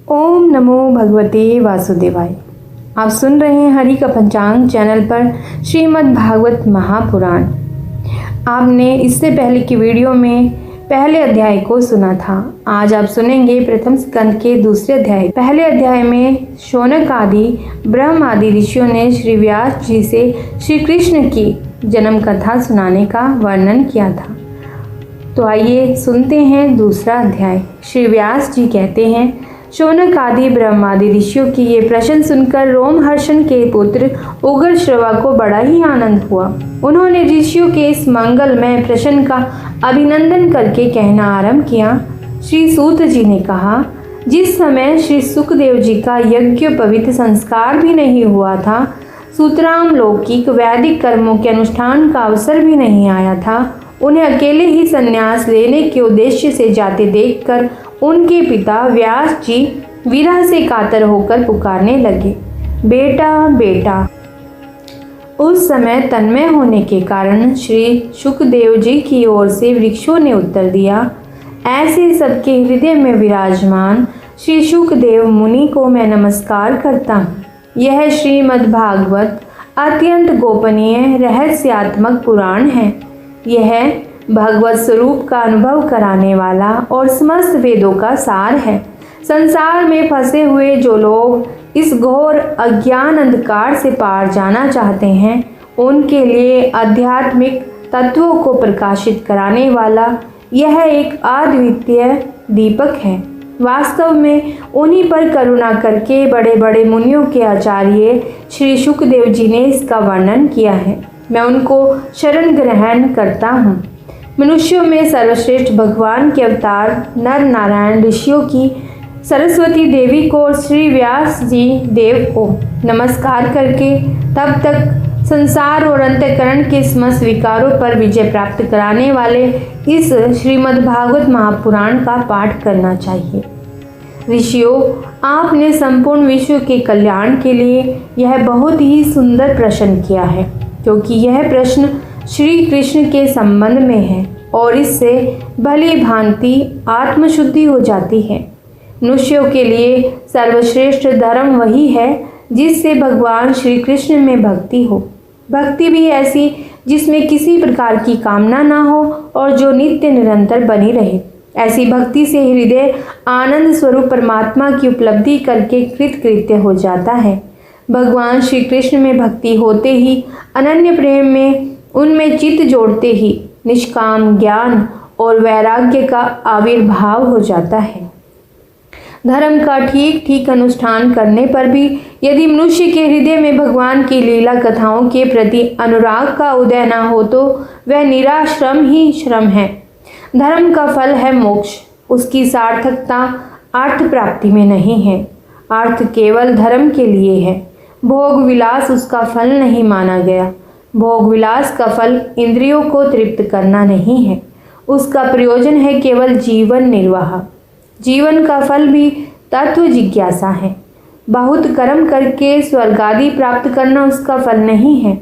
ओम नमो भगवते वासुदेवाय। आप सुन रहे हैं हरि का पंचांग चैनल पर श्रीमद् भागवत महापुराण। आपने इससे पहले की वीडियो में पहले अध्याय को सुना था। आज आप सुनेंगे प्रथम स्कंद के दूसरे अध्याय। पहले अध्याय में शौनक आदि ब्रह्म आदि ऋषियों ने श्री व्यास जी से श्री कृष्ण की जन्म कथा सुनाने का वर्णन किया था। तो आइए सुनते हैं दूसरा अध्याय। श्री व्यास जी कहते हैं, शौनक आदि ब्रह्मादि ऋषियों की ये प्रश्न सुनकर रोमहर्षण के पुत्र उग्र श्रवा को बड़ा ही आनंद हुआ। उन्होंने ऋषियों के इस मंगलमय प्रश्न का अभिनंदन करके कहना आरंभ किया। श्री सूत जी ने कहा, जिस समय श्री सुखदेव जी का यज्ञोपवीत संस्कार भी नहीं हुआ था, सूत्राम लौकिक वैदिक कर्मों के अनुष्ठान का अवसर भी नहीं आया था, उन्हें अकेले ही संन्यास लेने के उद्देश्य से जाते देखकर उनके पिता व्यास जी विरह से कातर होकर पुकारने लगे, बेटा बेटा। उस समय तन्मय होने के कारण श्री सुखदेव जी की ओर से वृक्षों ने उत्तर दिया, ऐसे सबके हृदय में विराजमान श्री सुखदेव मुनि को मैं नमस्कार करता हूँ। यह श्रीमद् भागवत अत्यंत गोपनीय रहस्यात्मक पुराण है। यह भगवत स्वरूप का अनुभव कराने वाला और समस्त वेदों का सार है। संसार में फंसे हुए जो लोग इस घोर अज्ञान अंधकार से पार जाना चाहते हैं, उनके लिए आध्यात्मिक तत्वों को प्रकाशित कराने वाला यह एक अद्वितीय दीपक है। वास्तव में उन्हीं पर करुणा करके बड़े बड़े मुनियों के आचार्य श्री सुखदेव जी ने इसका वर्णन किया है। मैं उनको शरण ग्रहण करता हूँ। मनुष्यों में सर्वश्रेष्ठ भगवान के अवतार नर नारायण ऋषियों की सरस्वती देवी को और श्री व्यास जी देव को नमस्कार करके तब तक संसार और अंतःकरण के समस्त विकारों पर विजय प्राप्त कराने वाले इस श्रीमद् भागवत महापुराण का पाठ करना चाहिए। ऋषियों, आपने संपूर्ण विश्व के कल्याण के लिए यह बहुत ही सुंदर प्रश्न किया है, क्योंकि यह प्रश्न श्री कृष्ण के संबंध में है और इससे भली भांति आत्मशुद्धि हो जाती है। मनुष्यों के लिए सर्वश्रेष्ठ धर्म वही है जिससे भगवान श्री कृष्ण में भक्ति हो। भक्ति भी ऐसी जिसमें किसी प्रकार की कामना ना हो और जो नित्य निरंतर बनी रहे। ऐसी भक्ति से हृदय आनंद स्वरूप परमात्मा की उपलब्धि करके कृतकृत्य हो जाता है। भगवान श्री कृष्ण में भक्ति होते ही अनन्य प्रेम में उनमें चित्त जोड़ते ही निष्काम ज्ञान और वैराग्य का आविर्भाव हो जाता है। धर्म का ठीक ठीक अनुष्ठान करने पर भी यदि मनुष्य के हृदय में भगवान की लीला कथाओं के प्रति अनुराग का उदय न हो तो वह निरा श्रम ही श्रम है। धर्म का फल है मोक्ष। उसकी सार्थकता अर्थ प्राप्ति में नहीं है। अर्थ केवल धर्म के लिए है। भोग विलास उसका फल नहीं माना गया। भोग विलास का फल इंद्रियों को तृप्त करना नहीं है। उसका प्रयोजन है केवल जीवन निर्वाह। जीवन का फल भी तत्व जिज्ञासा है। बहुत कर्म करके स्वर्ग आदि प्राप्त करना उसका फल नहीं है।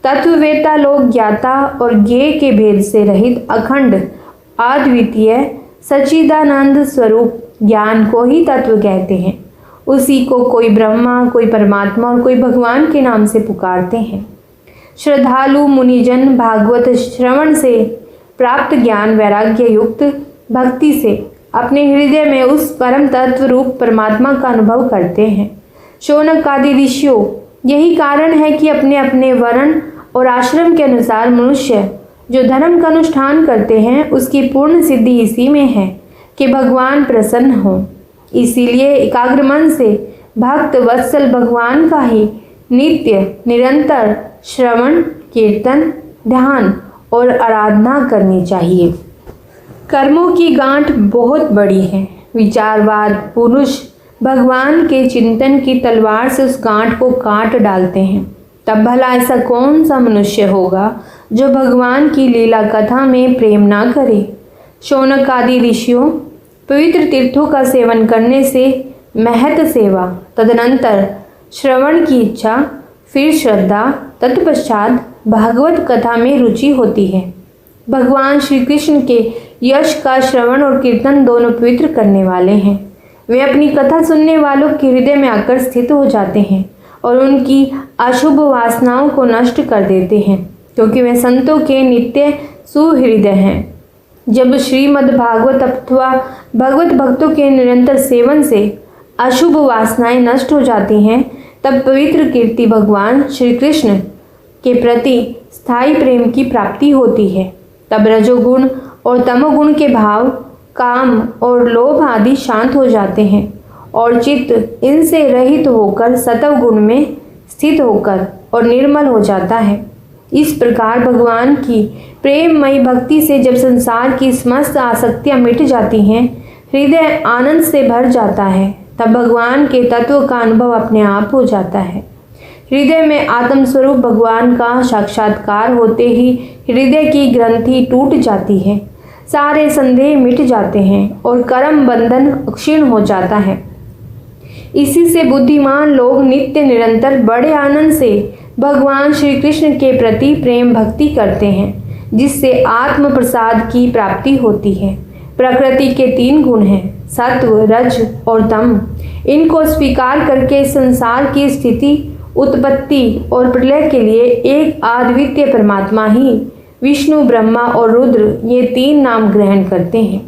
तत्ववेता लोग ज्ञाता और ज्ञेय के भेद से रहित अखंड अद्वितीय सच्चिदानंद स्वरूप ज्ञान को ही तत्व कहते हैं। उसी को कोई ब्रह्मा, कोई परमात्मा और कोई भगवान के नाम से पुकारते हैं। श्रद्धालु मुनिजन भागवत श्रवण से प्राप्त ज्ञान वैराग्य युक्त भक्ति से अपने हृदय में उस परम तत्व रूप परमात्मा का अनुभव करते हैं। शौनक आदि ऋषियों, यही कारण है कि अपने अपने वर्ण और आश्रम के अनुसार मनुष्य जो धर्म का अनुष्ठान करते हैं उसकी पूर्ण सिद्धि इसी में है कि भगवान प्रसन्न हो। इसीलिए एकाग्र मन से भक्त वत्सल भगवान का ही नित्य निरंतर श्रवण कीर्तन ध्यान और आराधना करनी चाहिए। कर्मों की गांठ बहुत बड़ी है। विचारवाद पुरुष भगवान के चिंतन की तलवार से उस गांठ को काट डालते हैं। तब भला ऐसा कौन सा मनुष्य होगा जो भगवान की लीला कथा में प्रेम ना करे। शौनक आदि ऋषियों, पवित्र तीर्थों का सेवन करने से महत सेवा, तदनंतर श्रवण की इच्छा, फिर श्रद्धा, तत्पश्चात भागवत कथा में रुचि होती है। भगवान श्री कृष्ण के यश का श्रवण और कीर्तन दोनों पवित्र करने वाले हैं। वे अपनी कथा सुनने वालों के हृदय में आकर स्थित हो जाते हैं और उनकी अशुभ वासनाओं को नष्ट कर देते हैं, क्योंकि वे संतों के नित्य सुहृदय हैं। जब श्रीमद् भागवत अथवा भगवत भक्तों के निरंतर सेवन से अशुभ वासनाएं नष्ट हो जाती हैं, तब पवित्र कीर्ति भगवान श्री कृष्ण के प्रति स्थायी प्रेम की प्राप्ति होती है। तब रजोगुण और तमोगुण के भाव, काम और लोभ आदि शांत हो जाते हैं और चित्त इनसे रहित होकर सत्व गुण में स्थित होकर और निर्मल हो जाता है। इस प्रकार भगवान की प्रेममयी भक्ति से जब संसार की समस्त आसक्तियां मिट जाती हैं, हृदय आनंद से भर जाता है, तब भगवान के तत्व का अनुभव अपने आप हो जाता है। हृदय में आत्मस्वरूप भगवान का साक्षात्कार होते ही हृदय की ग्रंथि टूट जाती है, सारे संदेह मिट जाते हैं और कर्म बंधन क्षीण हो जाता है। इसी से बुद्धिमान लोग नित्य निरंतर बड़े आनंद से भगवान श्री कृष्ण के प्रति प्रेम भक्ति करते हैं, जिससे आत्म प्रसाद की प्राप्ति होती है। प्रकृति के 3 गुण हैं, सत्व, रज और तम। इनको स्वीकार करके संसार की स्थिति, उत्पत्ति और प्रलय के लिए एक अद्वितीय परमात्मा ही विष्णु, ब्रह्मा और रुद्र ये 3 नाम ग्रहण करते हैं।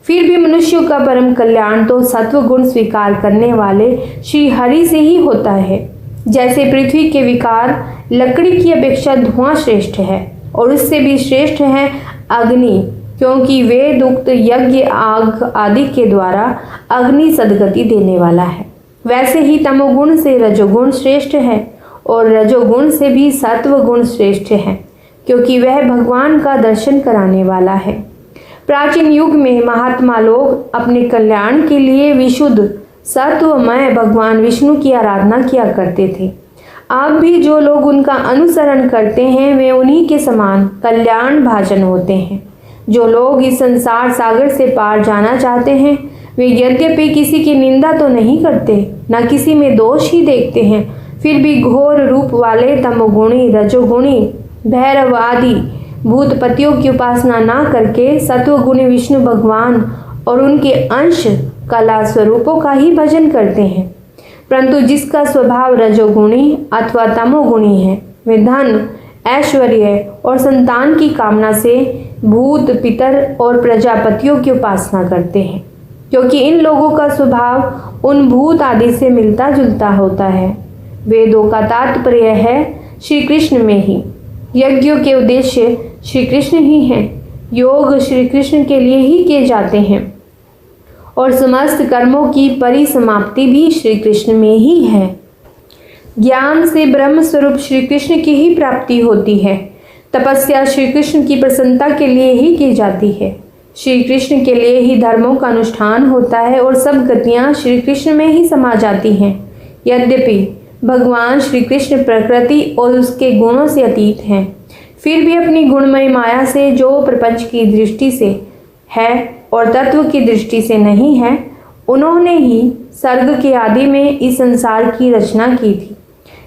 फिर भी मनुष्यों का परम कल्याण तो सत्व गुण स्वीकार करने वाले श्री हरि से ही होता है। जैसे पृथ्वी के विकार लकड़ी की अपेक्षा धुआं श्रेष्ठ है और उससे भी श्रेष्ठ है अग्नि, क्योंकि वेद उक्त यज्ञ, आग आदि के द्वारा अग्नि सदगति देने वाला है। वैसे ही तमोगुण से रजोगुण श्रेष्ठ है और रजोगुण से भी सत्व गुण श्रेष्ठ है, क्योंकि वह भगवान का दर्शन कराने वाला है। प्राचीन युग में महात्मा लोग अपने कल्याण के लिए विशुद्ध सत्वमय भगवान विष्णु की आराधना किया करते थे। अब भी जो लोग उनका अनुसरण करते हैं वे उन्हीं के समान कल्याण भाजन होते हैं। जो लोग इस संसार सागर से पार जाना चाहते हैं वे यद्यपि किसी की निंदा तो नहीं करते, न किसी में दोष ही देखते हैं, फिर भी घोर रूप वाले तमोगुणी, रजोगुणी, भैरव आदि भूतपतियों की उपासना ना करके सत्वगुणी विष्णु भगवान और उनके अंश कला स्वरूपों का ही भजन करते हैं। परंतु जिसका स्वभाव रजोगुणी अथवा तमोगुणी है वे धन, ऐश्वर्य और संतान की कामना से भूत, पितर और प्रजापतियों की उपासना करते हैं, क्योंकि इन लोगों का स्वभाव उन भूत आदि से मिलता जुलता होता है। वेदों का तात्पर्य है श्री कृष्ण में ही, यज्ञों के उद्देश्य श्री कृष्ण ही हैं, योग श्री कृष्ण के लिए ही किए जाते हैं और समस्त कर्मों की परिसमाप्ति भी श्री कृष्ण में ही है। ज्ञान से ब्रह्म स्वरूप श्री कृष्ण की ही प्राप्ति होती है। तपस्या श्री कृष्ण की प्रसन्नता के लिए ही की जाती है। श्री कृष्ण के लिए ही धर्मों का अनुष्ठान होता है और सब गतियाँ श्री कृष्ण में ही समा जाती हैं। यद्यपि भगवान श्री कृष्ण प्रकृति और उसके गुणों से अतीत हैं, फिर भी अपनी गुणमय माया से जो प्रपंच की दृष्टि से है और तत्व की दृष्टि से नहीं है, उन्होंने ही सर्ग के आदि में इस संसार की रचना की थी।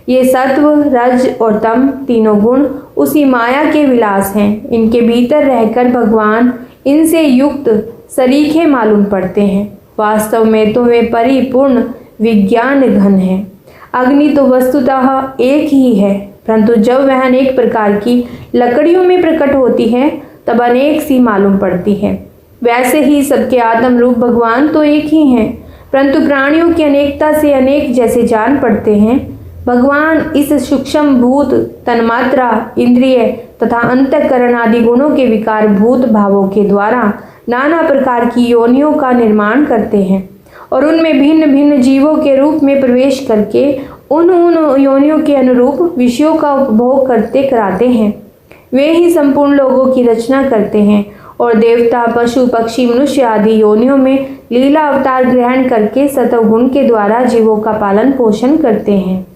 ये सत्व, रज और तम तीनों गुण उसी माया के विलास हैं। इनके भीतर रहकर भगवान इनसे युक्त सरीखे मालूम पड़ते हैं। वास्तव में तो वे परिपूर्ण विज्ञान घन हैं। अग्नि तो वस्तुतः एक ही है, परंतु जब वह अनेक प्रकार की लकड़ियों में प्रकट होती है तब अनेक सी मालूम पड़ती है। वैसे ही सबके आत्म रूप भगवान तो एक ही हैं, परंतु प्राणियों की अनेकता से अनेक जैसे जान पड़ते हैं। भगवान इस सूक्ष्म भूत, तन्मात्रा, इंद्रिय तथा अंतःकरण आदि गुणों के विकार भूत भावों के द्वारा नाना प्रकार की योनियों का निर्माण करते हैं और उनमें भिन्न भिन्न जीवों के रूप में प्रवेश करके उन योनियों के अनुरूप विषयों का उपभोग करते कराते हैं। वे ही संपूर्ण लोगों की रचना करते हैं और देवता, पशु, पक्षी, मनुष्य आदि योनियों में लीला अवतार ग्रहण करके सत्वगुण के द्वारा जीवों का पालन पोषण करते हैं।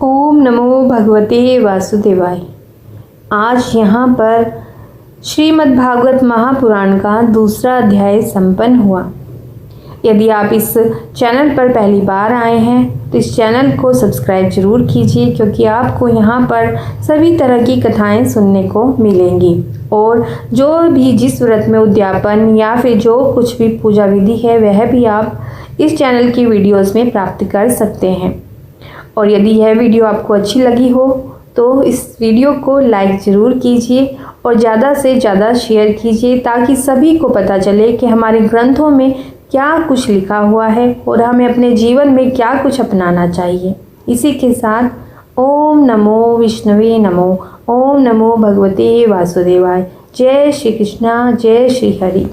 ओम नमो भगवते वासुदेवाय। आज यहाँ पर श्रीमद् भागवत महापुराण का दूसरा अध्याय संपन्न हुआ। यदि आप इस चैनल पर पहली बार आए हैं तो इस चैनल को सब्सक्राइब जरूर कीजिए, क्योंकि आपको यहाँ पर सभी तरह की कथाएं सुनने को मिलेंगी और जो भी जिस व्रत में उद्यापन या फिर जो कुछ भी पूजा विधि है वह भी आप इस चैनल की वीडियोस में प्राप्त कर सकते हैं। और यदि यह वीडियो आपको अच्छी लगी हो तो इस वीडियो को लाइक ज़रूर कीजिए और ज़्यादा से ज़्यादा शेयर कीजिए, ताकि सभी को पता चले कि हमारे ग्रंथों में क्या कुछ लिखा हुआ है और हमें अपने जीवन में क्या कुछ अपनाना चाहिए। इसी के साथ ओम नमो विष्णवे नमो, ओम नमो भगवते वासुदेवाय। जय श्री कृष्णा, जय श्री हरि।